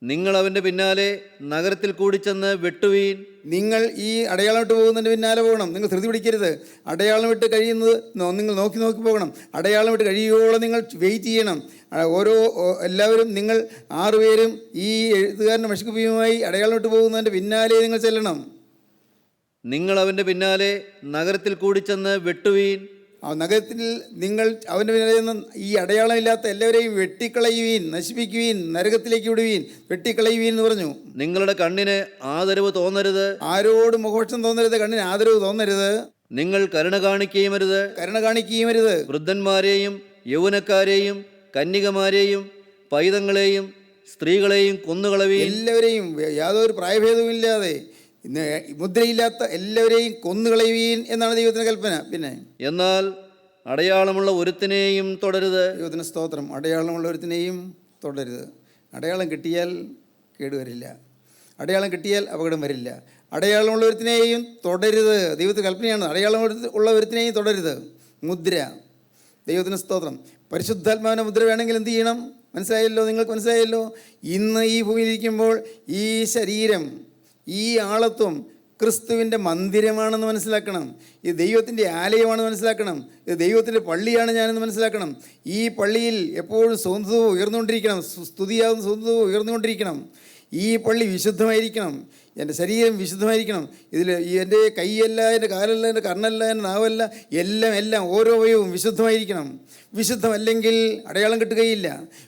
നിങ്ങൾ അവൻ്റെ പിന്നാലെ നഗരത്തിൽ കൂടിച്ചെന്ന് വെട്ടുവീൻ. നിങ്ങൾ ഈ അടയാളം ഇട്ട് പോകുന്നതിൻ്റെ പിന്നാലെ പോകണം. നിങ്ങൾ ധൃതി പിടിക്കരുത്. അടയാളം ഇട്ട് കഴിയുന്നത് നിങ്ങൾ നോക്കി പോകണം. അടയാളം ഇട്ട് കഴിയുവോളം നിങ്ങൾ വെയിറ്റ് ചെയ്യണം. എല്ലാവരും നിങ്ങൾ 6 പേരും ഈ എഴുത്തുകാരൻ്റെ മഷിക്കുപ്പിയുമായി അടയാളം ഇട്ട് പോകുന്നതിൻ്റെ പിന്നാലെ നിങ്ങൾ ചെല്ലണം. നിങ്ങൾ അവൻ്റെ പിന്നാലെ നഗരത്തിൽ കൂടിച്ചെന്ന് വെട്ടുവീൻ. ആ നഗരത്തിൽ നിങ്ങൾ അവൻ്റെ പിന്നാലെ നിന്ന് ഈ അടയാളമില്ലാത്ത എല്ലാവരെയും വെട്ടിക്കളയുവീൻ, നശിപ്പിക്കുവീൻ, നരകത്തിലേക്ക് വിടുവീൻ, വെട്ടിക്കളയുവീൻ എന്ന് പറഞ്ഞു. നിങ്ങളുടെ കണ്ണിന് ആദരവ് തോന്നരുത്, ആരോടും മുഖപക്ഷം തോന്നരുത്, കണ്ണിന് ആദരവ് തോന്നരുത്. നിങ്ങൾ കരുണ കാണിക്കുകയും അരുത്. വൃദ്ധന്മാരെയും യൗവനക്കാരെയും കന്യകമാരെയും പൈതങ്ങളെയും സ്ത്രീകളെയും കൊന്നുകളവീൻ. എല്ലാവരെയും യാതൊരു പ്രായഭേദവുമില്ലാതെ മുദ്രയില്ലാത്ത എല്ലാവരെയും കൊന്നുകളയുവീൻ എന്നാണ് ദൈവത്തിൻ്റെ കൽപ്പന. പിന്നെ എന്നാൽ അടയാളമുള്ള ഒരുത്തിനെയും തുടരുത്. ദൈവത്തിന് സ്തോത്രം. അടയാളമുള്ള ഒരുത്തിനെയും തുടരുത്. അടയാളം കിട്ടിയാൽ കേടുവരില്ല, അടയാളം കിട്ടിയാൽ അപകടം വരില്ല. അടയാളമുള്ള ഒരുത്തിനെയും തുടരുത്. ദൈവത്തിന് കൽപ്പനയാണ്. അടയാളം ഉള്ള ഒരുത്തിനെയും തുടരുത്. മുദ്ര. ദൈവത്തിന് സ്തോത്രം. പരിശുദ്ധാത്മാവിൻ്റെ മുദ്ര വേണമെങ്കിൽ എന്ത് ചെയ്യണം? മനസ്സിലായല്ലോ, നിങ്ങൾക്ക് മനസ്സിലായല്ലോ. ഇന്ന് ഈ ഭൂമിയിലിരിക്കുമ്പോൾ ഈ ശരീരം, ഈ ആളത്വം ക്രിസ്തുവിൻ്റെ മന്ദിരമാണെന്ന് മനസ്സിലാക്കണം. ഇത് ദൈവത്തിൻ്റെ ആലയമാണെന്ന് മനസ്സിലാക്കണം. ഇത് ദൈവത്തിൻ്റെ പള്ളിയാണ് ഞാനെന്ന് മനസ്സിലാക്കണം. ഈ പള്ളിയിൽ എപ്പോഴും സ്വന്തവും ഉയർന്നുകൊണ്ടിരിക്കണം, സ്തുതിയാകുന്ന സ്വന്തവും ഉയർന്നുകൊണ്ടിരിക്കണം. ഈ പള്ളി വിശുദ്ധമായിരിക്കണം, എൻ്റെ ശരീരം വിശുദ്ധമായിരിക്കണം. ഇതിൽ എൻ്റെ കൈയല്ല, എൻ്റെ കാലല്ല, എൻ്റെ കണ്ണല്ല, എൻ്റെ നാവല്ല, എല്ലാം ഓരോ അവയവും വിശുദ്ധമായിരിക്കണം. വിശുദ്ധമല്ലെങ്കിൽ അടയാളം കിട്ടുകയില്ല,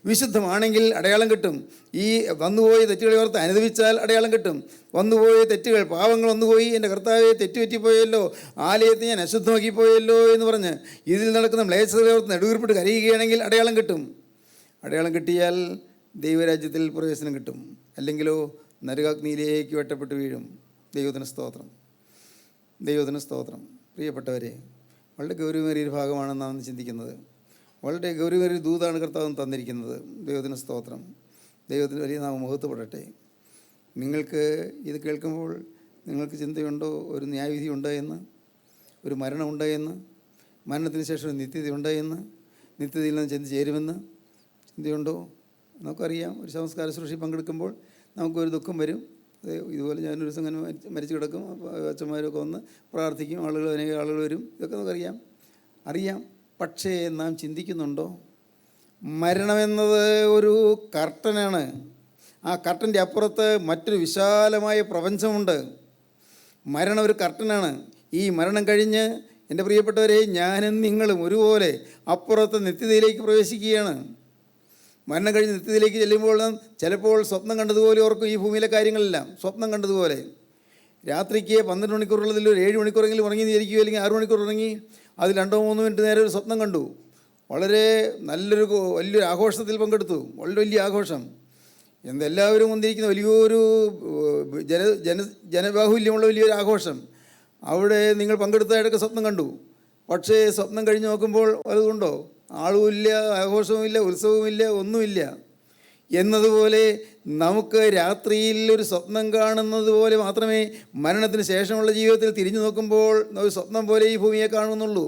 വിശുദ്ധമാണെങ്കിൽ അടയാളം കിട്ടും. ഈ വന്നുപോയ തെറ്റുകളെ ഓർത്ത് അനുദപിച്ചാൽ അടയാളം കിട്ടും. വന്നുപോയ തെറ്റുകൾ, പാവങ്ങൾ വന്നുപോയി, എൻ്റെ കർത്താവെ തെറ്റുപറ്റിപ്പോയല്ലോ, ആലയത്തെ ഞാൻ അശുദ്ധമാക്കിപ്പോയല്ലോ എന്ന് പറഞ്ഞ് ഇതിൽ നടക്കുന്ന മ്ലേച്ഛതകളെ ഓർത്ത് നെടുവീർപ്പിട്ട് കരയുകയാണെങ്കിൽ അടയാളം കിട്ടും. അടയാളം കിട്ടിയാൽ ദൈവരാജ്യത്തിൽ പ്രവേശനം കിട്ടും, അല്ലെങ്കിലോ നരകാഗ്നിയിലേക്ക് വെട്ടപ്പെട്ട് വീഴും. ദൈവത്തിന് സ്തോത്രം, ദൈവത്തിന് സ്തോത്രം. പ്രിയപ്പെട്ടവരെ, വളരെ ഗൗരവമേറിയൊരു ഭാഗമാണ് നാം ചിന്തിക്കുന്നത്. വളരെ ഗൗരവമേറിയ ദൂതാണ് കർത്താവ് തന്നിരിക്കുന്നത്. ദൈവത്തിന് സ്തോത്രം, ദൈവത്തിന് വലിയ നാമം മഹത്വപ്പെടട്ടെ. നിങ്ങൾക്ക് ഇത് കേൾക്കുമ്പോൾ നിങ്ങൾക്ക് ചിന്തയുണ്ടോ ഒരു ന്യായവിധി ഉണ്ടായെന്ന്, ഒരു മരണം ഉണ്ടായെന്ന്, മരണത്തിന് ശേഷം ഒരു നിത്യത ഉണ്ടായെന്ന്, നിത്യതയിൽ നിന്ന് ചെന്ന് ചേരുമെന്ന് ചിന്തയുണ്ടോ? നമുക്കറിയാം, ഒരു സംസ്കാര ശുശ്രൂഷയിൽ പങ്കെടുക്കുമ്പോൾ നമുക്കൊരു ദുഃഖം വരും. ഇതുപോലെ ഞാനൊരു ദിവസം അങ്ങനെ മരിച്ചു കിടക്കും, അച്ഛന്മാരൊക്കെ വന്ന് പ്രാർത്ഥിക്കും, അനേക ആളുകൾ വരും, ഇതൊക്കെ നമുക്കറിയാം, അറിയാം. പക്ഷേ നാം ചിന്തിക്കുന്നുണ്ടോ? മരണമെന്നത് ഒരു കർട്ടനാണ്. ആ കർട്ടൻ്റെ അപ്പുറത്ത് മറ്റൊരു വിശാലമായ പ്രപഞ്ചമുണ്ട്. മരണം ഒരു കർട്ടനാണ്. ഈ മരണം കഴിഞ്ഞ് എൻ്റെ പ്രിയപ്പെട്ടവരെ, ഞാനും നിങ്ങളും ഒരുപോലെ അപ്പുറത്ത് നിത്യതയിലേക്ക് പ്രവേശിക്കുകയാണ്. മരണം കഴിഞ്ഞ് നിത്യതയിലേക്ക് ചെല്ലുമ്പോൾ ചിലപ്പോൾ സ്വപ്നം കണ്ടതുപോലെ ഓർക്കും. ഈ ഭൂമിയിലെ കാര്യങ്ങളെല്ലാം സ്വപ്നം കണ്ടതുപോലെ. രാത്രിക്ക് 12 മണിക്കൂറുള്ളതിൽ ഒരു 7 മണിക്കൂറെങ്കിലും ഉറങ്ങി ഇരിക്കുകയോ, അല്ലെങ്കിൽ 6 മണിക്കൂർ ഉറങ്ങി, അത് 2-3 മിനിറ്റ് നേരെ ഒരു സ്വപ്നം കണ്ടു. വളരെ വലിയൊരു ആഘോഷത്തിൽ പങ്കെടുത്തു, വലിയ ആഘോഷം. എന്തെല്ലാവരും വന്നിരിക്കുന്ന വലിയൊരു ജനബാഹുല്യമുള്ള വലിയൊരു ആഘോഷം. അവിടെ നിങ്ങൾ പങ്കെടുത്തതായിട്ടൊക്കെ സ്വപ്നം കണ്ടു. പക്ഷേ സ്വപ്നം കഴിഞ്ഞ് നോക്കുമ്പോൾ അതുകൊണ്ടോ? ആളുമില്ല, ആഘോഷവുമില്ല, ഉത്സവവുമില്ല, ഒന്നുമില്ല. എന്നതുപോലെ നമുക്ക് രാത്രിയിൽ ഒരു സ്വപ്നം കാണുന്നത് പോലെ മാത്രമേ മരണത്തിന് ശേഷമുള്ള ജീവിതത്തിൽ തിരിഞ്ഞു നോക്കുമ്പോൾ ഒരു സ്വപ്നം പോലെ ഈ ഭൂമിയെ കാണുന്നുള്ളൂ.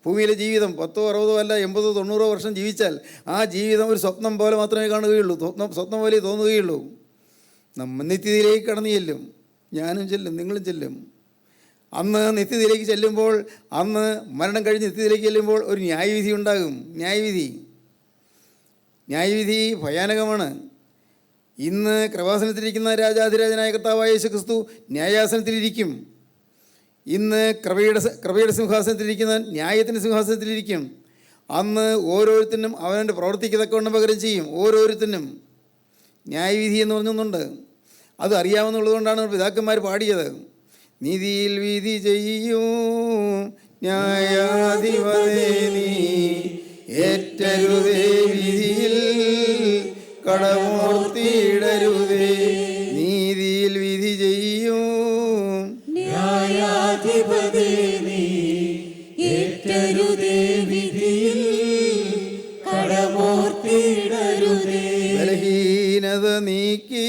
ഭൂമിയിലെ ജീവിതം 10, 60 അല്ല 80, 90 വർഷം ജീവിച്ചാൽ ആ ജീവിതം ഒരു സ്വപ്നം പോലെ മാത്രമേ കാണുകയുള്ളൂ, സ്വപ്നം പോലെ തോന്നുകയുള്ളൂ. നമ്മൾ നിത്യതയിലേക്ക് കടന്നു ചെല്ലും, ഞാനും ചെല്ലും, നിങ്ങളും ചെല്ലും. അന്ന് നിത്യതയിലേക്ക് ചെല്ലുമ്പോൾ, അന്ന് മരണം കഴിഞ്ഞ് നിത്യതയിലേക്ക് ചെല്ലുമ്പോൾ ഒരു ന്യായവിധി ഉണ്ടാകും. ന്യായവിധി ഭയാനകമാണ്. ഇന്ന് കൃപാസനത്തിലിരിക്കുന്ന രാജാധിരാജനായ കർത്താവായ യേശു ക്രിസ്തു ന്യായാസനത്തിലിരിക്കും. ഇന്ന് കൃപയുടെ സിംഹാസനത്തിലിരിക്കുന്ന ന്യായത്തിൻ്റെ സിംഹാസനത്തിലിരിക്കും. അന്ന് ഓരോരുത്തരും അവനവൻ്റെ പ്രവർത്തിക്ക് തക്കവണ്ണം പകരം ചെയ്യും. ഓരോരുത്തരും ന്യായവിധി എന്ന് പറഞ്ഞൊന്നുണ്ട്. അത് അറിയാവുന്നുള്ളതുകൊണ്ടാണ് പിതാക്കന്മാർ പാടിയത്. നീതിയിൽ വിധി ചെയ്യൂ ന്യായാധിപതേ, നീ ഏറ്റരുതേ വിധിയിൽ കടമോർത്തിയിടരുതേ. നീതിയിൽ വിധി ചെയ്യൂ ന്യായാധിപതേ, നീ ഏറ്റരുതേ വിധിയിൽ കടമോർത്തിയിടരുതേ. ബലഹീനത നീക്കി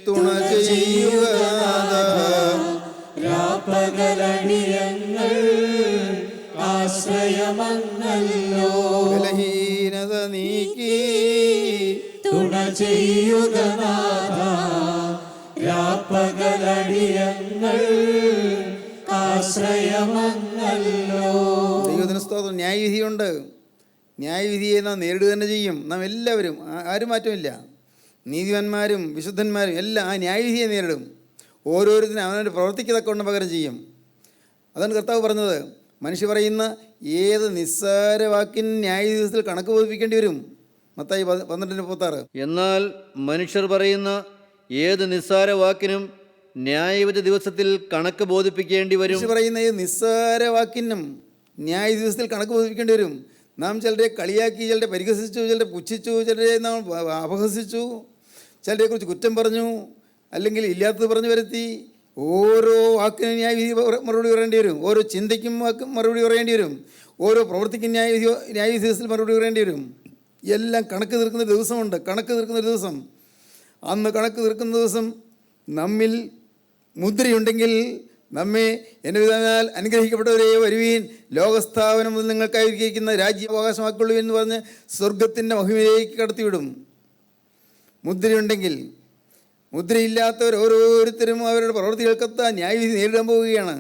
തുണ ചെയ്യുക, രാപ്പകലടിയങ്ങൾ ആശ്രയമങ്ങല്ലോ. ബലഹീനത നീക്കി തുണ ചെയ്യുക നാഥ, രാപ്പകലടിയങ്ങൾ ആശ്രയമങ്ങല്ലോ. ദൈവത്തിന് സ്തോത്രം. ന്യായവിധിയുണ്ട്. ന്യായവിധിയെ നാം നേരിടുക തന്നെ ചെയ്യും. നാം എല്ലാവരും, ആരും മാറ്റമില്ല. നീതിമാന്മാരും വിശുദ്ധന്മാരും എല്ലാം ആ ന്യായവിധിയെ നേരിടും. ഓരോരുത്തരും അവനവൻ്റെ പ്രവർത്തിക്ക് തക്കവണ്ണം പകരം ചെയ്യും. അതാണ് കർത്താവ് പറഞ്ഞത്. മനുഷ്യ പറയുന്ന ഏത് നിസ്സാര വാക്കിന് ന്യായവിധിയിൽ കണക്ക് ബോധിപ്പിക്കേണ്ടി വരും. മത്തായി 12:36. എന്നാൽ മനുഷ്യർ പറയുന്ന ഏത് നിസ്സാര വാക്കിനും ന്യായവിധി ദിവസത്തിൽ കണക്ക് ബോധിപ്പിക്കേണ്ടി വരും. മനുഷ്യർ പറയുന്ന ഏത് നിസ്സാര വാക്കിനും ന്യായ ദിവസത്തിൽ കണക്ക് ബോധിപ്പിക്കേണ്ടി വരും. നാം ചിലരെ കളിയാക്കി, ചിലരെ പരിഹസിച്ചു, ചിലരെ പുച്ഛിച്ചു, ചിലരെ നാം അപഹസിച്ചു, ചിലരെക്കുറിച്ച് കുറ്റം പറഞ്ഞു, അല്ലെങ്കിൽ ഇല്ലാത്തത് പറഞ്ഞു വരുത്തി. ഓരോ വാക്കിനും ന്യായവിധി മറുപടി പറയേണ്ടി വരും. ഓരോ ചിന്തയ്ക്കും വാക്കും മറുപടി പറയേണ്ടി വരും. ഓരോ പ്രവൃത്തിക്കും ന്യായവിധി ദിവസത്തിൽ മറുപടി പറയേണ്ടി വരും. എല്ലാം കണക്ക് തീർക്കുന്ന ദിവസമുണ്ട്. കണക്ക് തീർക്കുന്ന ദിവസം. അന്ന് കണക്ക് തീർക്കുന്ന ദിവസം നമ്മിൽ മുദ്രയുണ്ടെങ്കിൽ നമ്മെ എൻ്റെ പിതാവിനാൽ അനുഗ്രഹിക്കപ്പെട്ടവരെ വരുവീൻ, ലോകസ്ഥാപനം മുതൽ നിങ്ങൾക്കായിരിക്കുന്ന രാജ്യാവകാശമാക്കുള്ളൂ എന്ന് പറഞ്ഞ് സ്വർഗത്തിൻ്റെ മഹിമയിലേക്ക് കടത്തിവിടും. മുദ്രയുണ്ടെങ്കിൽ മുദ്രയില്ലാത്തവർ ഓരോരുത്തരും അവരുടെ പ്രവൃത്തികൾക്കൊത്ത ന്യായവിധി നേരിടാൻ പോവുകയാണ്.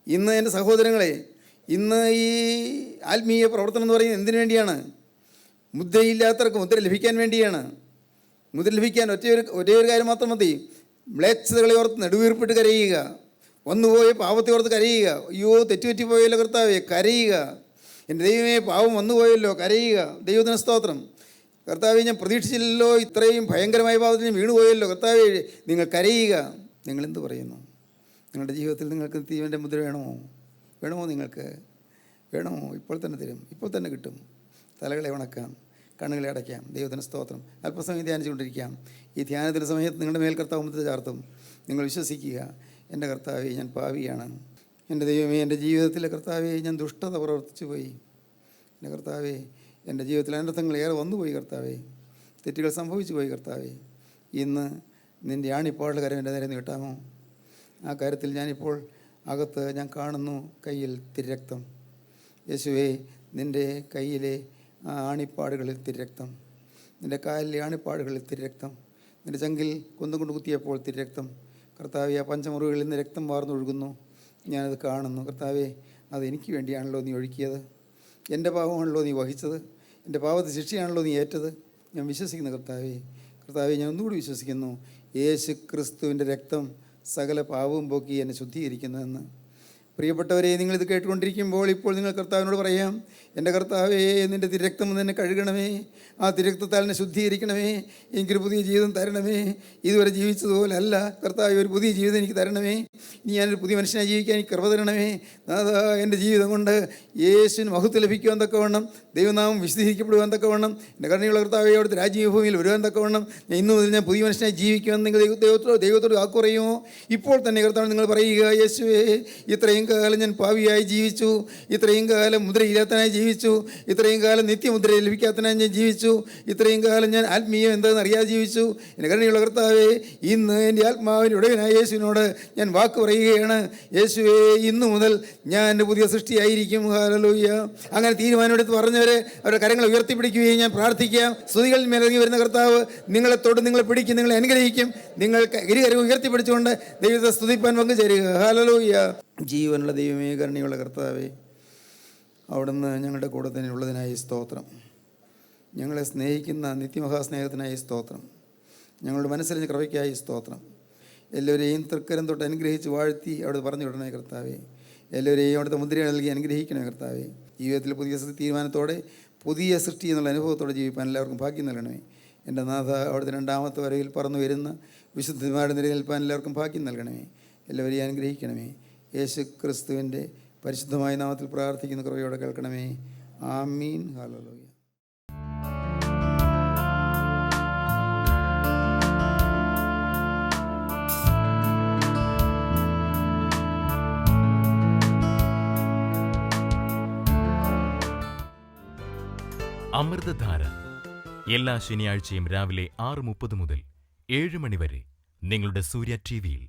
ഇന്ന് എൻ്റെ സഹോദരങ്ങളെ, ഇന്ന് ഈ ആത്മീയ പ്രവർത്തനം എന്ന് പറയുന്നത് എന്തിനു വേണ്ടിയാണ്? മുദ്രയില്ലാത്തവർക്ക് മുദ്ര ലഭിക്കാൻ വേണ്ടിയാണ്. മുദ്ര ലഭിക്കാൻ ഒരേ ഒരു കാര്യം മാത്രം മതി. മ്ലേച്ഛതകളെ ഓർത്ത് നെടുവീർപ്പിട്ട് കരയുക, വന്നുപോയി പാപത്തെ ഓർത്ത് കരയുക. അയ്യോ, തെറ്റുപറ്റിപ്പോയല്ലോ കർത്താവേ, കരയുക. എൻ്റെ ദൈവമേ, പാവം വന്നുപോയല്ലോ, കരയുക. ദൈവത്തിന് സ്തോത്രം. കർത്താവേ, ഞാൻ പ്രതീക്ഷിച്ചില്ലല്ലോ, ഇത്രയും ഭയങ്കരമായ പാപത്തിന് വീണുപോയല്ലോ. കർത്താവേ, നിങ്ങൾ കരയുക. നിങ്ങളെന്ത് പറയുന്നു? നിങ്ങളുടെ ജീവിതത്തിൽ നിങ്ങൾക്ക് ദൈവൻ്റെ മുദ്ര വേണമോ? നിങ്ങൾക്ക് വേണമോ? ഇപ്പോൾ തന്നെ തരും, ഇപ്പോൾ തന്നെ കിട്ടും. തലകളെ ഉണക്കാം, കണ്ണുകളെ അടയ്ക്കാം. ദൈവത്തിന് സ്തോത്രം. അല്പസമയം ധ്യാനിച്ചുകൊണ്ടിരിക്കാം. ഈ ധ്യാനത്തിൻ്റെ സമയത്ത് നിങ്ങളുടെ മേൽ കർത്താവ് മുദ്ര ചാർത്തും. നിങ്ങൾ വിശ്വസിക്കുക, എൻ്റെ കർത്താവേ, ഞാൻ പാപിയാണ്. എൻ്റെ ദൈവമേ, എൻ്റെ ജീവിതത്തിലെ കർത്താവേ, ഞാൻ ദുഷ്ടത പ്രവർത്തിച്ചു പോയി. എൻ്റെ കർത്താവേ, എൻ്റെ ജീവിതത്തിൽ അനർത്ഥങ്ങൾ ഏറെ വന്നുപോയി കർത്താവേ. തെറ്റുകൾ സംഭവിച്ചു പോയി കർത്താവേ. ഇന്ന് നിൻ്റെ ആണിപ്പാടുള്ള കാര്യം എൻ്റെ നേരെ നീട്ടാമോ? ആ കാര്യത്തിൽ ഞാനിപ്പോൾ അകത്ത് ഞാൻ കാണുന്നു കയ്യിൽ തിരക്തം. യേശുവേ, നിൻ്റെ കയ്യിലെ ആ ആണിപ്പാടുകളിൽ തിരക്തം, നിൻ്റെ കാലിലെ ആണിപ്പാടുകളിൽ തിരക്തം, നിൻ്റെ ചങ്കിൽ കുന്തം കൊണ്ട് കുത്തിയപ്പോൾ തിരക്തം. കർത്താവേ, ആ പഞ്ചമുറികളിൽ നിന്ന് രക്തം വാർന്നൊഴുകുന്നു. ഞാനത് കാണുന്നു. കർത്താവേ, അത് എനിക്ക് വേണ്ടിയാണല്ലോ നീ ഒഴുക്കിയത്. എൻ്റെ പാപമാണല്ലോ നീ വഹിച്ചത്. എൻ്റെ പാപത്തെ ശിക്ഷയാണല്ലോ നീ ഏറ്റത്. ഞാൻ വിശ്വസിക്കുന്നു കർത്താവേ. കർത്താവേ, ഞാൻ ഒന്നുകൂടി വിശ്വസിക്കുന്നു, യേശു ക്രിസ്തുവിൻ്റെ രക്തം സകല പാപവും പോക്കി എന്നെ ശുദ്ധീകരിക്കുന്നുവെന്ന്. പ്രിയപ്പെട്ടവരെ, നിങ്ങളിത് കേട്ടുകൊണ്ടിരിക്കുമ്പോൾ ഇപ്പോൾ നിങ്ങൾ കർത്താവിനോട് പറയാം, എൻ്റെ കർത്താവേ, നിൻ്റെ തിരക്തം എന്നെ കഴുകണമേ, ആ തിരക്തത്താൽ എന്നെ ശുദ്ധീകരിക്കണമേ, എനിക്കൊരു പുതിയ ജീവിതം തരണമേ. ഇതുവരെ ജീവിച്ചതുപോലെ അല്ല കർത്താവേ, ഒരു പുതിയ ജീവിതം എനിക്ക് തരണമേ. ഇനി ഞാനൊരു പുതിയ മനുഷ്യനായി ജീവിക്കാൻ എനിക്ക് കൃപ തരണമേ. അതാ എൻ്റെ ജീവിതം കൊണ്ട് യേശുവിന് മഹത്വം ലഭിക്കുവാൻ തക്കവണ്ണം, ദൈവനാമം വിശദീകരിക്കപ്പെടുവാൻ തക്കവണ്ണം, എൻ്റെ കരുണയുള്ള കർത്താവേ, അവിടുത്തെ രാജ്യഭൂമിയിൽ വരുവാൻ തക്കവണ്ണം, ഇന്നു മുതൽ ഞാൻ പുതിയ മനുഷ്യനായി ജീവിക്കുമെന്ന് നിങ്ങൾ ദൈവത്തോട് വാക്ക് പറയുമോ? ഇപ്പോൾ തന്നെ കർത്താവ് നിങ്ങൾ പറയുക, യേശുവേ, ഇത്രയും കാലം ഞാൻ പാപിയായി ജീവിച്ചു, ഇത്രയും കാലം മുദ്രയില്ലാത്തനായി ജീവിച്ചു, ഇത്രയും കാലം നിത്യമുദ്ര ലഭിക്കാത്തനായി ഞാൻ ജീവിച്ചു, ഇത്രയും കാലം ഞാൻ ആത്മീയം എന്താണെന്ന് അറിയാതെ ജീവിച്ചു. എൻ്റെ കരുണയുള്ള കർത്താവേ, ഇന്ന് എൻ്റെ ആത്മാവിൻ്റെ ഉടയവനായ യേശുവിനോട് ഞാൻ വാക്ക് പറയുകയാണ്, യേശുവേ, ഇന്നു മുതൽ ഞാൻ എൻ്റെ പുതിയ സൃഷ്ടിയായിരിക്കും. ഹല്ലേലൂയ. അങ്ങനെ തീരുമാനമെടുത്ത് പറഞ്ഞവരെ അവരുടെ കരങ്ങൾ ഉയർത്തിപ്പിടിക്കുകയും ഞാൻ പ്രാർത്ഥിക്കാം. സ്തുതികളിൽ മേലിറങ്ങി വരുന്ന കർത്താവ് നിങ്ങളെ തൊട്ട് നിങ്ങളെ പിടിക്കും, നിങ്ങളെ അനുഗ്രഹിക്കും. നിങ്ങൾക്ക് ഇരുകരവും ഉയർത്തിപ്പിടിച്ചുകൊണ്ട് ദൈവത്തെ സ്തുതിപ്പാൻ പങ്കുചേരുക. ഹല്ലേലൂയ. ജീവനുള്ള ദൈവമേ, കരുണയുള്ള കർത്താവേ, അവിടുന്ന് ഞങ്ങളുടെ കൂടെ തന്നെ ഉള്ളതിനായി സ്തോത്രം. ഞങ്ങളെ സ്നേഹിക്കുന്ന നിത്യമഹാസ്നേഹത്തിനായി സ്തോത്രം. ഞങ്ങളുടെ മനസ്സിലിന് കൃപയ്ക്കായി സ്തോത്രം. എല്ലാവരെയും തൃക്കരം തൊട്ട് അനുഗ്രഹിച്ച് വാഴ്ത്തി അവിടെ പറഞ്ഞു വിടണേ കർത്താവേ. എല്ലാവരെയും അവിടുത്തെ മുദ്ര നൽകി അനുഗ്രഹിക്കണേ കർത്താവേ. ജീവിതത്തിൽ പുതിയ തീരുമാനത്തോടെ, പുതിയ സൃഷ്ടി എന്നുള്ള അനുഭവത്തോടെ ജീവിപ്പാൻ എല്ലാവർക്കും ഭാഗ്യം നൽകണമേ. എൻ്റെ നാഥ, അവിടുത്തെ രണ്ടാമത്തെ വരവിൽ പറന്നു വരുന്ന വിശുദ്ധന്മാരുടെ നിലയിൽ നിൽപ്പാൻ എല്ലാവർക്കും ഭാഗ്യം നൽകണമേ. എല്ലാവരെയും അനുഗ്രഹിക്കണമേ. യേശു ക്രിസ്തുവിൻ്റെ പരിശുദ്ധമായ നാമത്തിൽ പ്രാർത്ഥിക്കുന്ന കൃപയോടെ കേൾക്കണമേ. ആമീൻ. ഹല്ലേലൂയ. അമൃതധാര എല്ലാ ശനിയാഴ്ചയും രാവിലെ 6:30 മുതൽ 7 മണി വരെ നിങ്ങളുടെ സൂര്യ ടിവിയിൽ.